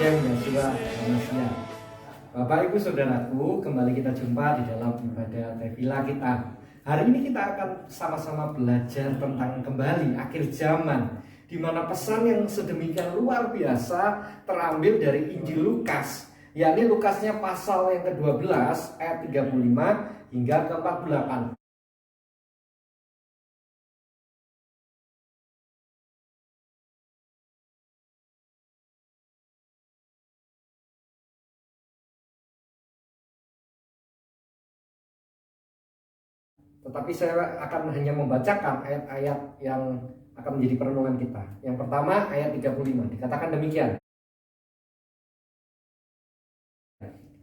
Pujian Yeshua Manusia. Bapak Ibu Saudaraku, kembali kita jumpa di dalam ibadah Tefillah kita. Hari ini kita akan sama-sama belajar tentang kembali akhir zaman, di mana pesan yang sedemikian luar biasa terambil dari Injil Lukas, yakni Lukasnya pasal yang ke-12 ayat 35 hingga ke-48. Tetapi saya akan hanya membacakan ayat-ayat yang akan menjadi perenungan kita. Yang pertama ayat 35, dikatakan demikian.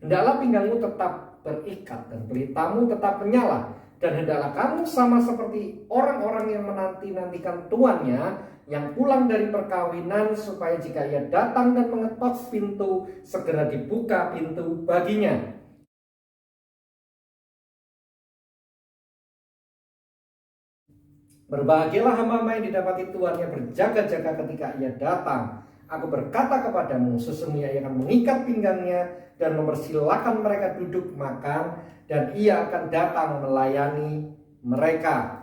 Hendaklah pinggangmu tetap terikat dan pelitamu tetap menyala, dan hendaklah kamu sama seperti orang-orang yang menanti-nantikan tuannya yang pulang dari perkawinan, supaya jika ia datang dan mengetok pintu, segera dibuka pintu baginya. Berbahagialah hamba-hamba yang didapati tuannya berjaga-jaga ketika ia datang. Aku berkata kepadamu, sesungguhnya ia akan mengikat pinggangnya dan mempersilahkan mereka duduk makan, dan ia akan datang melayani mereka.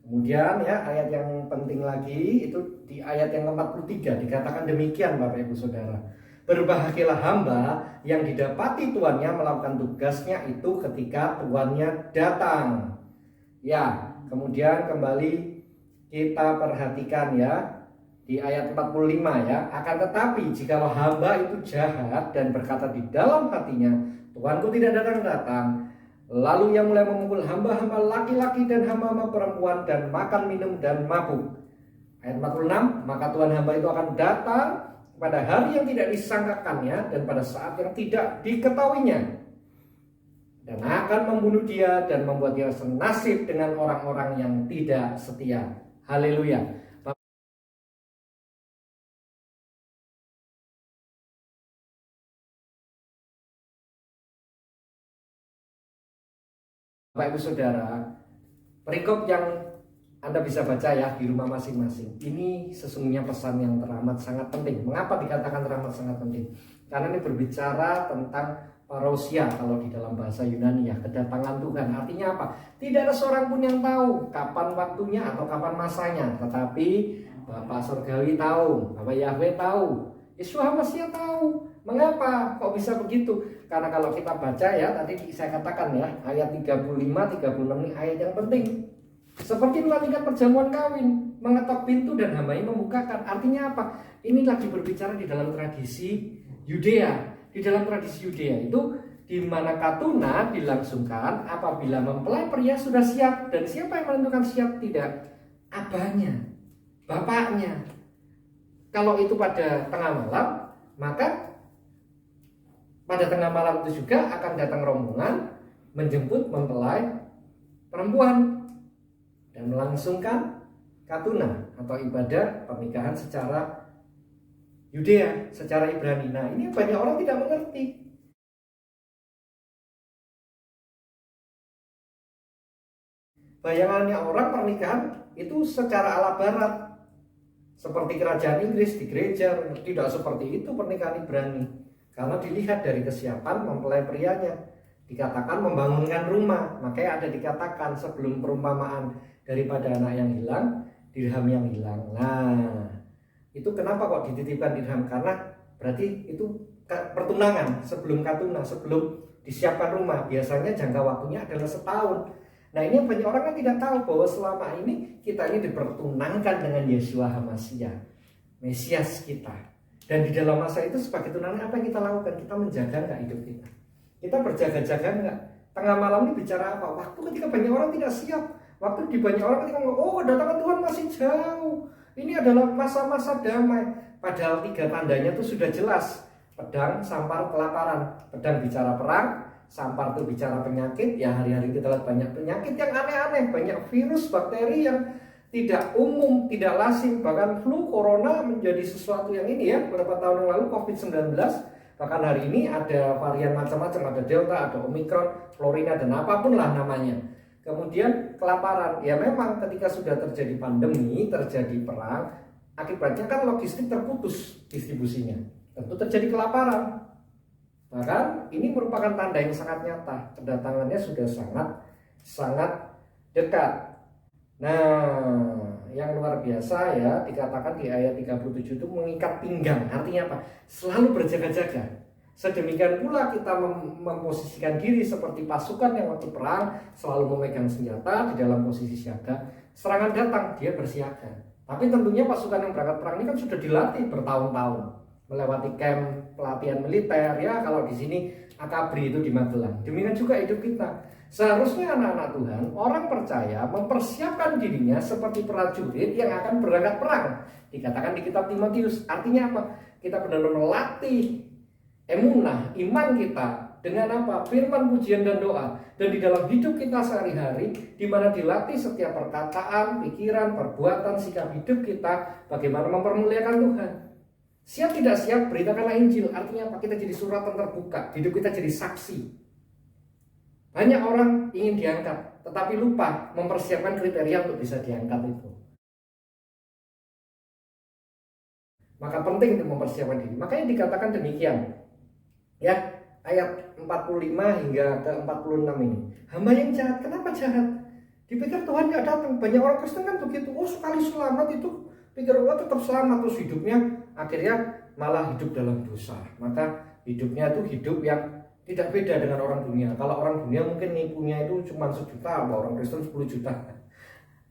Kemudian ya, ayat yang penting lagi itu di ayat yang ke-43 dikatakan demikian, Bapak Ibu Saudara. Berbahagialah hamba yang didapati tuannya melakukan tugasnya itu ketika tuannya datang. Ya, kemudian kembali kita perhatikan ya di ayat 45 ya. Akan tetapi jikalau hamba itu jahat dan berkata di dalam hatinya, Tuanku tidak datang-datang, lalu ia mulai memukul hamba-hamba laki-laki dan hamba-hamba perempuan dan makan minum dan mabuk. Ayat 46, maka Tuhan hamba itu akan datang pada hari yang tidak disangkakannya dan pada saat yang tidak diketahuinya, dan akan membunuh dia dan membuat dia senasib dengan orang-orang yang tidak setia. Haleluya. Bapak Ibu Saudara, perikop yang Anda bisa baca ya di rumah masing-masing. Ini sesungguhnya pesan yang teramat sangat penting. Mengapa dikatakan teramat sangat penting? Karena ini berbicara tentang parousia kalau di dalam bahasa Yunani ya, kedatangan Tuhan. Artinya apa? Tidak ada seorang pun yang tahu kapan waktunya atau kapan masanya. Tetapi Bapa Surgawi tahu, Bapa Yahweh tahu, Yeshua Masih tahu. Mengapa kok bisa begitu? Karena kalau kita baca ya, tadi saya katakan ya, ayat 35, 36 ini ayat yang penting. Seperti melantikan perjamuan kawin, mengetok pintu dan hamba-nya membukakan. Artinya apa? Ini lagi berbicara di dalam tradisi Yudea. Di dalam tradisi Yudea itu di mana katuna dilangsungkan apabila mempelai pria sudah siap. Dan siapa yang menentukan siap? Tidak abahnya, bapaknya. Kalau itu pada tengah malam, maka pada tengah malam itu juga akan datang rombongan menjemput mempelai perempuan dan melangsungkan katuna atau ibadah pernikahan secara Yudea, secara Ibrani. Nah, ini banyak orang tidak mengerti. Bayangannya orang pernikahan itu secara ala barat, seperti kerajaan Inggris di gereja. Tidak seperti itu pernikahan Ibrani, karena dilihat dari kesiapan mempelai prianya. Dikatakan membangunkan rumah, makanya ada dikatakan sebelum perumpamaan daripada anak yang hilang, dirham yang hilang. Nah, itu kenapa kok dititipkan dirham? Karena berarti itu pertunangan sebelum katuna, sebelum disiapkan rumah. Biasanya jangka waktunya adalah setahun. Nah, ini banyak orang kan tidak tahu bahwa selama ini kita ini dipertunangkan dengan Yeshua HaMashiach, Mesias kita. Dan di dalam masa itu sebagai tunangan apa yang kita lakukan? Kita menjaga nggak hidup kita? Kita berjaga-jaga enggak? Tengah malam ini bicara apa? Waktu ketika banyak orang tidak siap. Waktu di banyak orang ketika ngomong, oh kedatangan Tuhan masih jauh. Ini adalah masa-masa damai. Padahal 3 tandanya itu sudah jelas. Pedang, sampar, kelaparan. Pedang bicara perang, sampar itu bicara penyakit. Ya hari-hari kita lihat banyak penyakit yang aneh-aneh. Banyak virus, bakteri yang tidak umum, tidak lazim. Bahkan flu, corona menjadi sesuatu yang ini ya. Beberapa tahun yang lalu COVID-19. Bahkan hari ini ada varian macam-macam, ada Delta, ada Omicron, Florida, dan apapun lah namanya. Kemudian kelaparan, ya memang ketika sudah terjadi pandemi, terjadi perang, Akibatnya kan logistik terputus distribusinya. Tentu terjadi kelaparan. Bahkan ini merupakan tanda yang sangat nyata. Kedatangannya sudah sangat dekat. Nah, yang luar biasa ya, dikatakan di ayat 37 itu mengikat pinggang. Artinya apa? Selalu berjaga-jaga. Sedemikian pula kita memposisikan diri seperti pasukan yang waktu perang selalu memegang senjata di dalam posisi siaga. Serangan datang, dia bersiaga. Tapi tentunya pasukan yang berangkat perang ini kan sudah dilatih bertahun-tahun, melewati camp pelatihan militer ya. Kalau di sini Akabri itu di Magelang. Demikian juga hidup kita. Seharusnya anak-anak Tuhan, orang percaya mempersiapkan dirinya seperti prajurit yang akan berangkat perang. Dikatakan di kitab Timotius. Artinya apa? Kita benar-benar melatih emunah, iman kita dengan apa? Firman, pujian, dan doa. Dan di dalam hidup kita sehari-hari, di mana dilatih setiap perkataan, pikiran, perbuatan, sikap hidup kita, bagaimana mempermuliakan Tuhan. Siap tidak siap, beritakanlah Injil. Artinya apa? Kita jadi suratan terbuka, hidup kita jadi saksi. Banyak orang ingin diangkat, tetapi lupa mempersiapkan kriteria untuk bisa diangkat itu. Maka penting untuk mempersiapkan diri. Makanya dikatakan demikian. Ya, ayat 45 hingga ke 46 ini. Hamba yang jahat, kenapa jahat? Dipikir Tuhan gak datang. Banyak orang Kristen kan begitu. Oh, sekali selamat itu pikir tetap selamat, terus hidupnya akhirnya malah hidup dalam dosa. Maka hidupnya itu hidup yang tidak beda dengan orang dunia. Kalau orang dunia mungkin nipunya itu cuma 1 juta, orang Kristen 10 juta.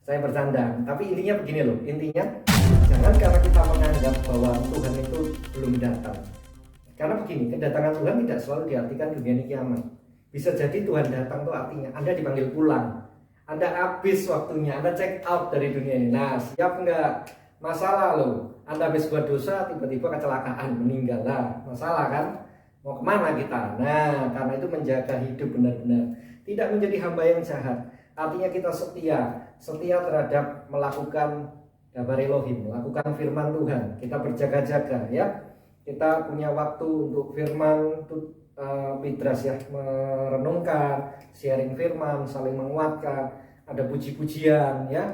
Saya bercanda, tapi intinya begini loh. Intinya jangan karena kita menganggap bahwa Tuhan itu belum datang. Karena begini, kedatangan Tuhan tidak selalu diartikan dunia ini kiamat. Bisa jadi Tuhan datang itu artinya Anda dipanggil pulang, Anda habis waktunya, Anda check out dari dunia ini. Nah, siap nggak? Masalah loh, Anda habis buat dosa, tiba-tiba kecelakaan, meninggal lah. Masalah kan? Mau kemana kita? Nah, karena itu menjaga hidup benar-benar, tidak menjadi hamba yang jahat. Artinya kita setia terhadap melakukan dabar Elohim, melakukan firman Tuhan. Kita berjaga-jaga ya. Kita punya waktu untuk firman, untuk midras ya, merenungkan, sharing firman, saling menguatkan. Ada puji-pujian ya,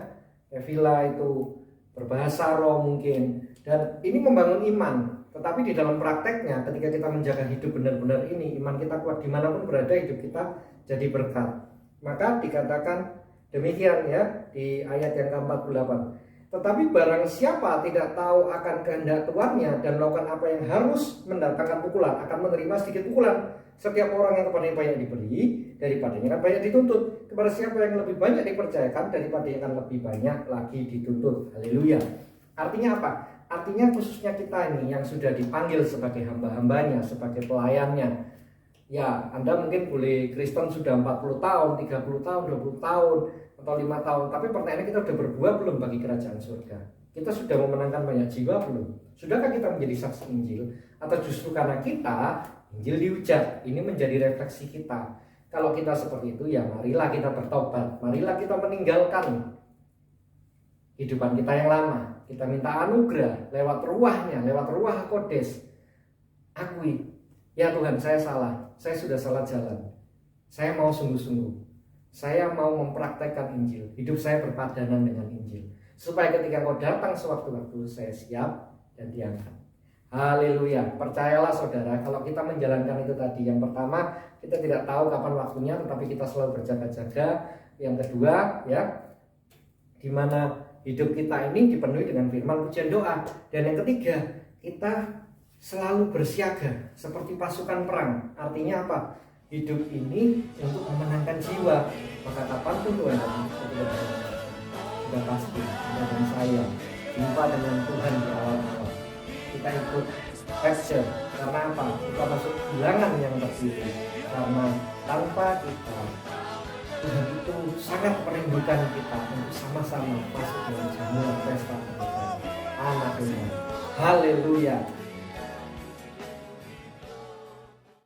Evila itu berbahasa roh mungkin. Dan ini membangun iman. Tetapi di dalam prakteknya, ketika kita menjaga hidup benar-benar ini, iman kita kuat dimanapun berada, hidup kita jadi berkat. Maka dikatakan demikian ya di ayat yang ke-48. Tetapi barang siapa tidak tahu akan kehendak tuannya dan melakukan apa yang harus mendatangkan pukulan, akan menerima sedikit pukulan. Setiap orang yang kepadanya banyak diberi, daripadanya kan banyak dituntut. Kepada siapa yang lebih banyak dipercayakan, daripada yang akan lebih banyak lagi dituntut. Haleluya. Artinya apa? Artinya khususnya kita ini yang sudah dipanggil sebagai hamba-hambanya, sebagai pelayannya. Ya, Anda mungkin boleh Kristen sudah 40 tahun, 30 tahun, 20 tahun, atau 5 tahun. Tapi pertanyaannya, kita sudah berbuah belum bagi kerajaan surga? Kita sudah memenangkan banyak jiwa belum? Sudahkah kita menjadi saksi Injil? Atau justru karena kita, Injil dihujat? Ini menjadi refleksi kita. Kalau kita seperti itu, ya marilah kita bertobat. Marilah kita meninggalkan kehidupan kita yang lama. Kita minta anugerah lewat ruahnya, lewat ruah kodes. Akui, ya Tuhan, saya salah. Saya sudah salah jalan. Saya mau sungguh-sungguh. Saya mau mempraktekkan Injil. Hidup saya berpadanan dengan Injil. Supaya ketika Kau datang sewaktu-waktu, saya siap dan diangkat. Haleluya. Percayalah saudara, kalau kita menjalankan itu tadi. Yang pertama, kita tidak tahu kapan waktunya, tetapi kita selalu berjaga-jaga. Yang kedua, ya, di mana hidup kita ini dipenuhi dengan firman, pujian, doa. Dan yang ketiga, kita selalu bersiaga seperti pasukan perang. Artinya apa? Hidup ini untuk memenangkan jiwa. Maka kapanpun Tuhan sudah pasti Anda dan saya jumpa dengan Tuhan di awal-awal. Kita ikut capture. Karena apa? Kita masuk bilangan yang terpilih. Karena tanpa kita, Tuhan itu sangat merindukan kita untuk sama-sama masuk dalam jamuan pesta anak Tuhan. Haleluya.